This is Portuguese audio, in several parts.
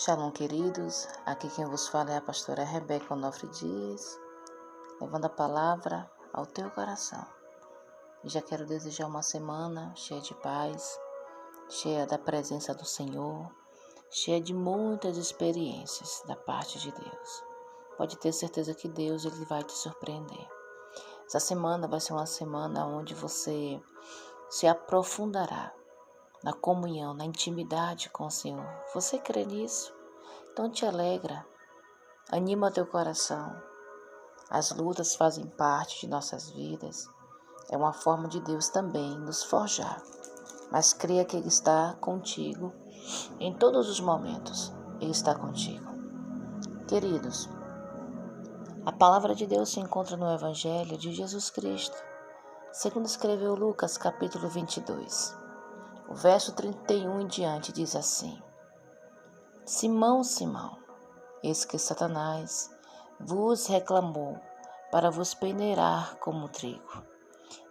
Shalom, queridos. Aqui quem vos fala é a pastora Rebeca Onofre Dias, levando a palavra ao teu coração. E já quero desejar uma semana cheia de paz, cheia da presença do Senhor, cheia de muitas experiências da parte de Deus. Pode ter certeza que Deus ele vai te surpreender. Essa semana vai ser uma semana onde você se aprofundará na comunhão, na intimidade com o Senhor. Você crê nisso? Então te alegra, anima teu coração. As lutas fazem parte de nossas vidas. É uma forma de Deus também nos forjar. Mas creia que Ele está contigo em todos os momentos. Ele está contigo. Queridos, a palavra de Deus se encontra no Evangelho de Jesus Cristo, segundo escreveu Lucas, capítulo 22. O verso 31 em diante diz assim: Simão, Simão, eis que Satanás vos reclamou para vos peneirar como trigo.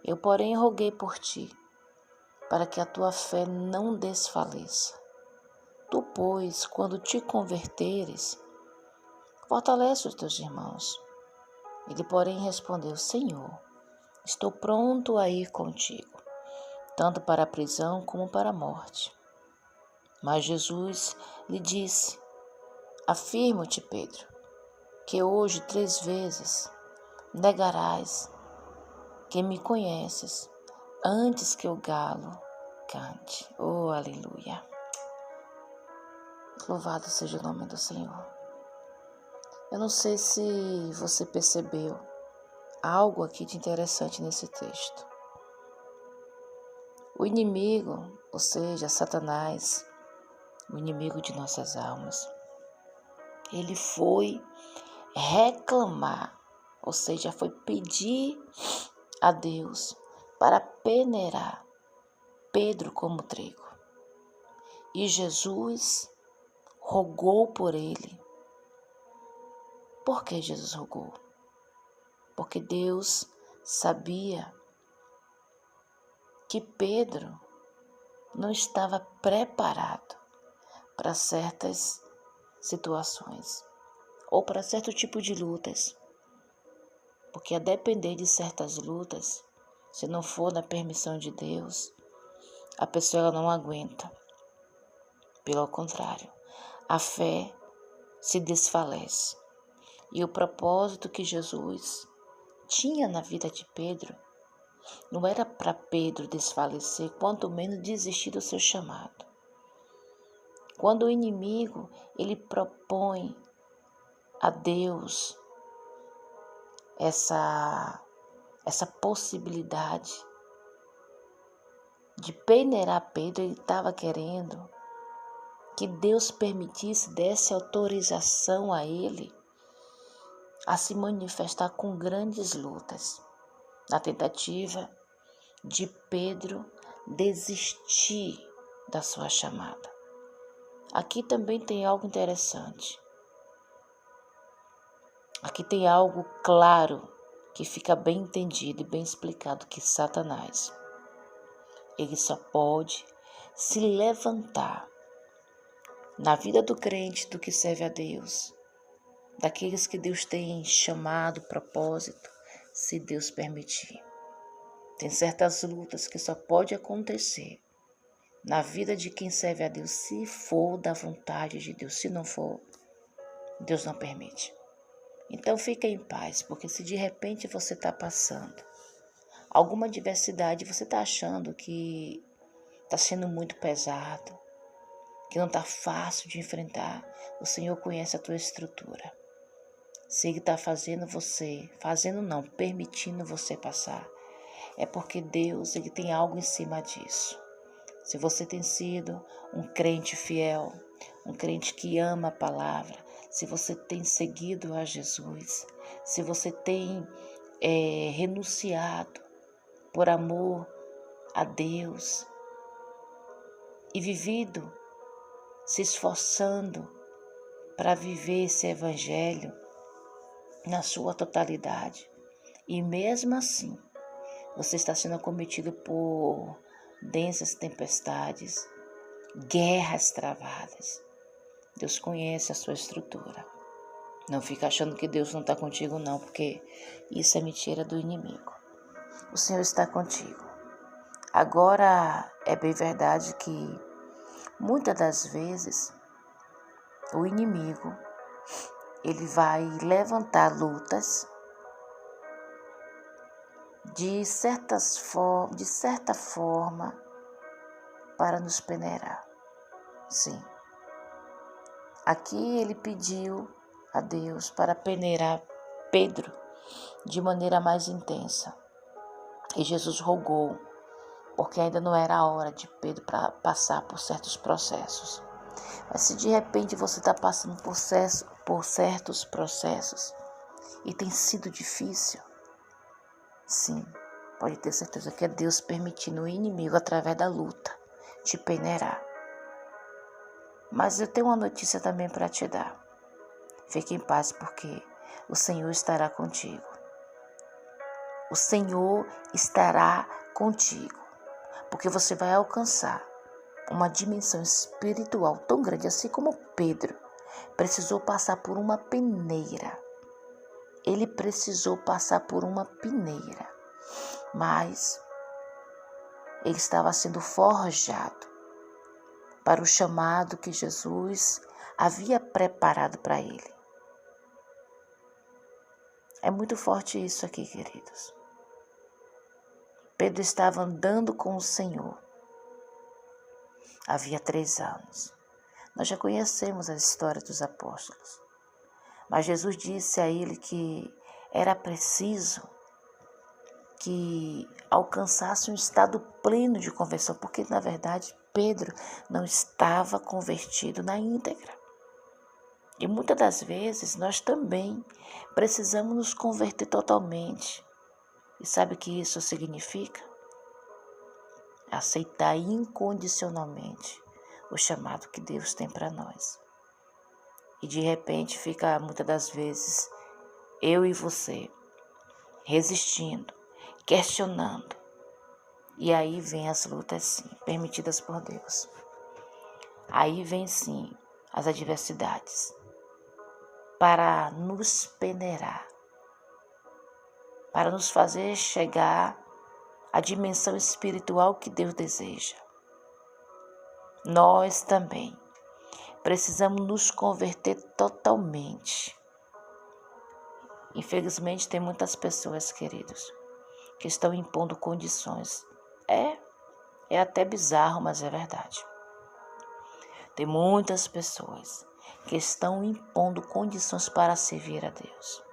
Eu, porém, roguei por ti, para que a tua fé não desfaleça. Tu, pois, quando te converteres, fortalece os teus irmãos. Ele, porém, respondeu: Senhor, estou pronto a ir contigo, tanto para a prisão como para a morte. Mas Jesus lhe disse: Afirmo-te, Pedro, que hoje 3 vezes negarás que me conheces antes que o galo cante. Oh, aleluia! Louvado seja o nome do Senhor. Eu não sei se você percebeu algo aqui de interessante nesse texto. O inimigo, ou seja, Satanás, o inimigo de nossas almas, ele foi reclamar, ou seja, foi pedir a Deus para peneirar Pedro como trigo. E Jesus rogou por ele. Por que Jesus rogou? Porque Deus sabia que Pedro não estava preparado para certas situações ou para certo tipo de lutas. Porque a depender de certas lutas, se não for na permissão de Deus, a pessoa ela não aguenta. Pelo contrário, a fé se desfalece. E o propósito que Jesus tinha na vida de Pedro não era para Pedro desfalecer, quanto menos desistir do seu chamado. Quando o inimigo ele propõe a Deus essa possibilidade de peneirar Pedro, ele estava querendo que Deus permitisse, desse autorização a ele a se manifestar com grandes lutas, na tentativa de Pedro desistir da sua chamada. Aqui também tem algo interessante. Aqui tem algo claro que fica bem entendido e bem explicado, que Satanás, ele só pode se levantar na vida do crente, do que serve a Deus, daqueles que Deus tem chamado, propósito, se Deus permitir. Tem certas lutas que só pode acontecer na vida de quem serve a Deus, se for da vontade de Deus. Se não for, Deus não permite. Então fica em paz, porque se de repente você está passando alguma adversidade, você está achando que está sendo muito pesado, que não está fácil de enfrentar, o Senhor conhece a tua estrutura. Se Ele está permitindo você passar, é porque Deus ele tem algo em cima disso. Se você tem sido um crente fiel, um crente que ama a palavra, se você tem seguido a Jesus, se você tem renunciado por amor a Deus e vivido, se esforçando para viver esse evangelho na sua totalidade, e mesmo assim você está sendo acometido por densas tempestades, guerras travadas, Deus conhece a sua estrutura. Não fica achando que Deus não está contigo não, porque isso é mentira do inimigo. O Senhor está contigo. Agora, é bem verdade que muitas das vezes o inimigo, ele vai levantar lutas de certa forma para nos peneirar. Sim. Aqui ele pediu a Deus para peneirar Pedro de maneira mais intensa. E Jesus rogou, porque ainda não era a hora de Pedro para passar por certos processos. Mas se de repente você está passando por certos processos e tem sido difícil, sim, pode ter certeza que é Deus permitindo o inimigo, através da luta, te peneirar. Mas eu tenho uma notícia também para te dar. Fique em paz, porque o Senhor estará contigo. O Senhor estará contigo, porque você vai alcançar uma dimensão espiritual tão grande, assim como Pedro precisou passar por uma peneira. Ele precisou passar por uma peneira, mas ele estava sendo forjado para o chamado que Jesus havia preparado para ele. É muito forte isso aqui, queridos. Pedro estava andando com o Senhor. Havia 3 anos. Nós já conhecemos a história dos apóstolos. Mas Jesus disse a ele que era preciso que alcançasse um estado pleno de conversão, porque na verdade Pedro não estava convertido na íntegra. E muitas das vezes nós também precisamos nos converter totalmente. E sabe o que isso significa? Aceitar incondicionalmente o chamado que Deus tem para nós. E de repente fica muitas das vezes eu e você resistindo, questionando. E aí vem as lutas sim, permitidas por Deus. Aí vem sim as adversidades para nos peneirar, para nos fazer chegar à dimensão espiritual que Deus deseja. Nós também precisamos nos converter totalmente. Infelizmente tem muitas pessoas, queridos, que estão impondo condições. É até bizarro, mas é verdade. Tem muitas pessoas que estão impondo condições para servir a Deus.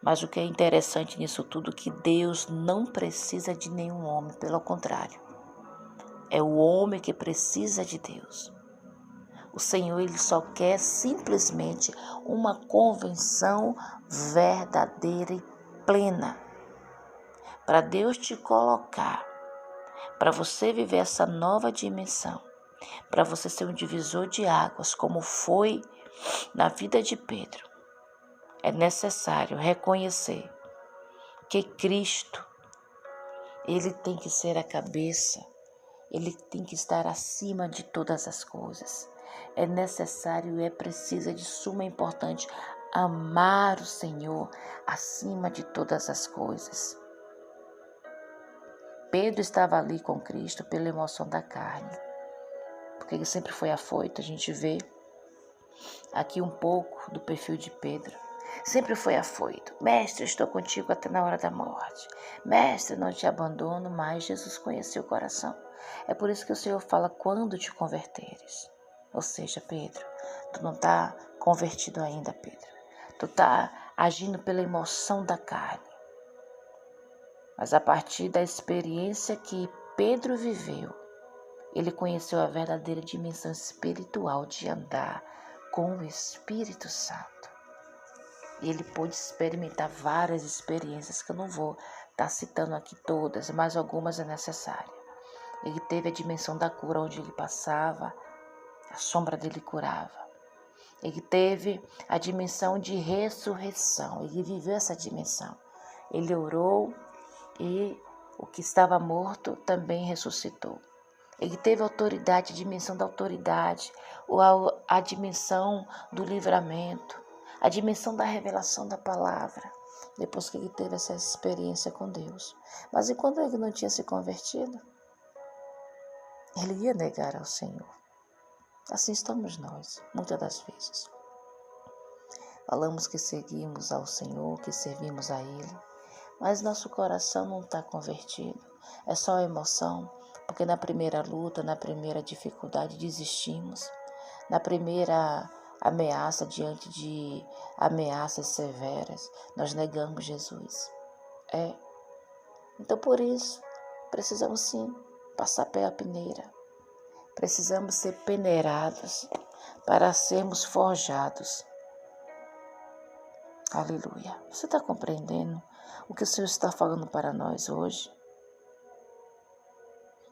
Mas o que é interessante nisso tudo é que Deus não precisa de nenhum homem, pelo contrário. É o homem que precisa de Deus. O Senhor, Ele só quer simplesmente uma convenção verdadeira e plena. Para Deus te colocar, para você viver essa nova dimensão, para você ser um divisor de águas, como foi na vida de Pedro, é necessário reconhecer que Cristo, Ele tem que ser a cabeça, Ele tem que estar acima de todas as coisas. É necessário e é preciso, de suma importância, amar o Senhor acima de todas as coisas. Pedro estava ali com Cristo pela emoção da carne, porque ele sempre foi afoito. A gente vê aqui um pouco do perfil de Pedro. Sempre foi afoito. Mestre, estou contigo até na hora da morte. Mestre, não te abandono, mas Jesus conheceu o coração. É por isso que o Senhor fala, quando te converteres. Ou seja, Pedro, tu não está convertido ainda, Pedro. Tu está agindo pela emoção da carne. Mas a partir da experiência que Pedro viveu, ele conheceu a verdadeira dimensão espiritual de andar com o Espírito Santo. E ele pôde experimentar várias experiências, que eu não vou estar citando aqui todas, mas algumas é necessária. Ele teve a dimensão da cura, onde ele passava, a sombra dele curava. Ele teve a dimensão de ressurreição, ele viveu essa dimensão. Ele orou e o que estava morto também ressuscitou. Ele teve autoridade, a dimensão da autoridade, a dimensão do livramento, a dimensão da revelação da palavra, depois que ele teve essa experiência com Deus. Mas enquanto ele não tinha se convertido, ele ia negar ao Senhor. Assim estamos nós, muitas das vezes. Falamos que seguimos ao Senhor, que servimos a Ele, mas nosso coração não está convertido. É só emoção, porque na primeira luta, na primeira dificuldade desistimos. Na primeira ameaça, diante de ameaças severas, nós negamos Jesus. Então por isso, precisamos sim passar pela peneira. Precisamos ser peneirados para sermos forjados. Aleluia. Você está compreendendo o que o Senhor está falando para nós hoje?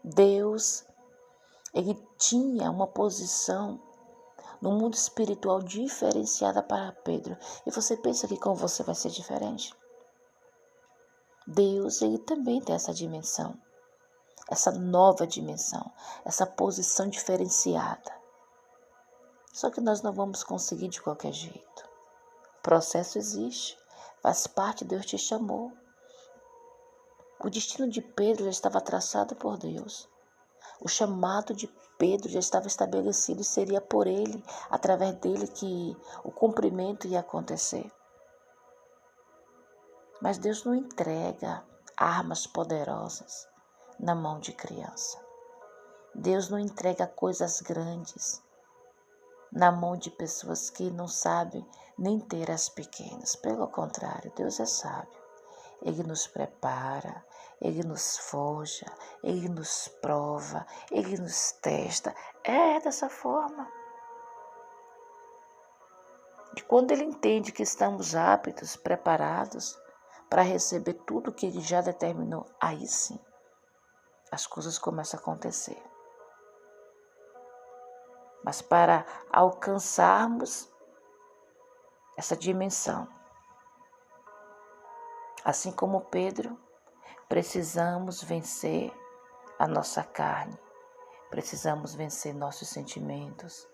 Deus, Ele tinha uma posição no mundo espiritual diferenciada para Pedro. E você pensa que com você vai ser diferente? Deus, Ele também tem essa dimensão, essa nova dimensão, essa posição diferenciada. Só que nós não vamos conseguir de qualquer jeito. O processo existe, faz parte, Deus te chamou. O destino de Pedro já estava traçado por Deus. O chamado de Pedro já estava estabelecido e seria por ele, através dele, que o cumprimento ia acontecer. Mas Deus não entrega armas poderosas na mão de criança. Deus não entrega coisas grandes na mão de pessoas que não sabem nem ter as pequenas. Pelo contrário, Deus é sábio. Ele nos prepara, Ele nos forja, Ele nos prova, Ele nos testa. É dessa forma. E quando Ele entende que estamos aptos, preparados para receber tudo que Ele já determinou, aí sim, as coisas começam a acontecer. Mas para alcançarmos essa dimensão, assim como Pedro, precisamos vencer a nossa carne, precisamos vencer nossos sentimentos,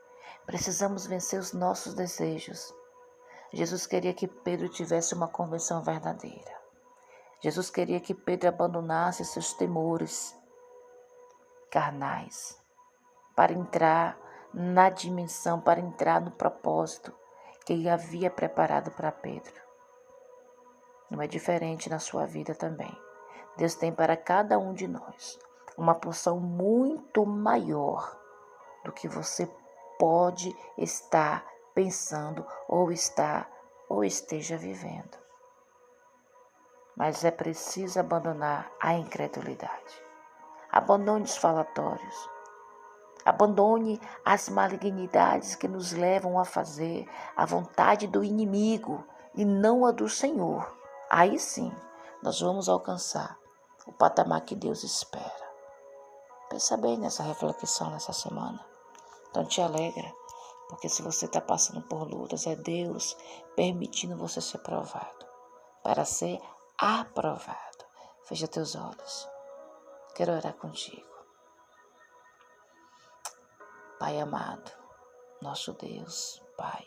precisamos vencer os nossos desejos. Jesus queria que Pedro tivesse uma conversão verdadeira. Jesus queria que Pedro abandonasse seus temores carnais para entrar na dimensão, para entrar no propósito que Ele havia preparado para Pedro. Não é diferente na sua vida também. Deus tem para cada um de nós uma porção muito maior do que você pode estar pensando ou esteja vivendo. Mas é preciso abandonar a incredulidade. Abandone os falatórios. Abandone as malignidades que nos levam a fazer a vontade do inimigo e não a do Senhor. Aí sim, nós vamos alcançar o patamar que Deus espera. Pensa bem nessa reflexão nessa semana. Então te alegra, porque se você está passando por lutas, é Deus permitindo você ser provado, para ser aprovado. Fecha teus olhos. Quero orar contigo. Pai amado, nosso Deus, Pai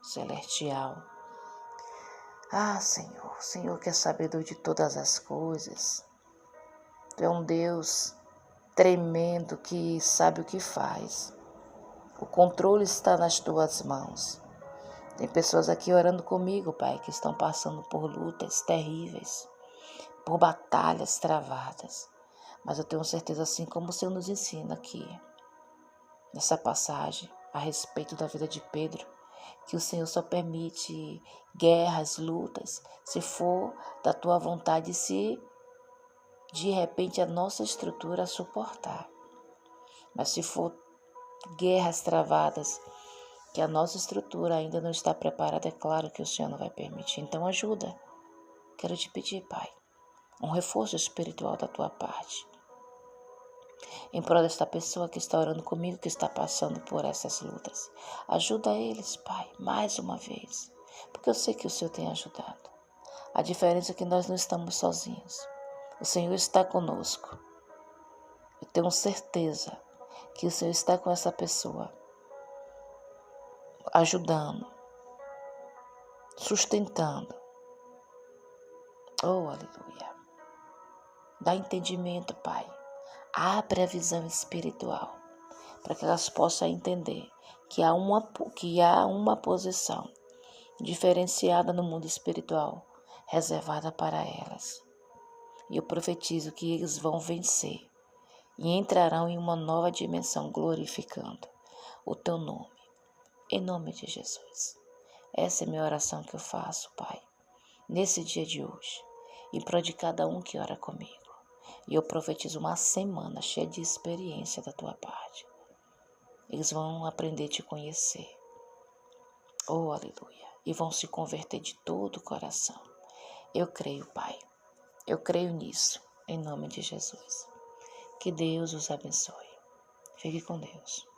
celestial. Senhor que é sabedor de todas as coisas. Tu é um Deus tremendo que sabe o que faz. O controle está nas tuas mãos. Tem pessoas aqui orando comigo, Pai, que estão passando por lutas terríveis, por batalhas travadas. Mas eu tenho certeza, assim como o Senhor nos ensina aqui, nessa passagem, a respeito da vida de Pedro, que o Senhor só permite guerras, lutas, se for da tua vontade, se de repente a nossa estrutura suportar. Mas se for guerras travadas, que a nossa estrutura ainda não está preparada, é claro que o Senhor não vai permitir. Então ajuda. Quero te pedir, Pai, um reforço espiritual da tua parte. Em prol desta pessoa que está orando comigo, que está passando por essas lutas. Ajuda eles, Pai, mais uma vez. Porque eu sei que o Senhor tem ajudado. A diferença é que nós não estamos sozinhos. O Senhor está conosco. Tenho certeza que o Senhor está com essa pessoa, ajudando, sustentando. Oh, aleluia. Dá entendimento, Pai. Abre a visão espiritual para que elas possam entender que há uma posição diferenciada no mundo espiritual, reservada para elas. E eu profetizo que eles vão vencer e entrarão em uma nova dimensão, glorificando o teu nome, em nome de Jesus. Essa é a minha oração que eu faço, Pai, nesse dia de hoje, e prol de cada um que ora comigo. E eu profetizo uma semana cheia de experiência da tua parte. Eles vão aprender a te conhecer. Oh, aleluia. E vão se converter de todo o coração. Eu creio, Pai. Eu creio nisso, em nome de Jesus. Que Deus os abençoe. Fique com Deus.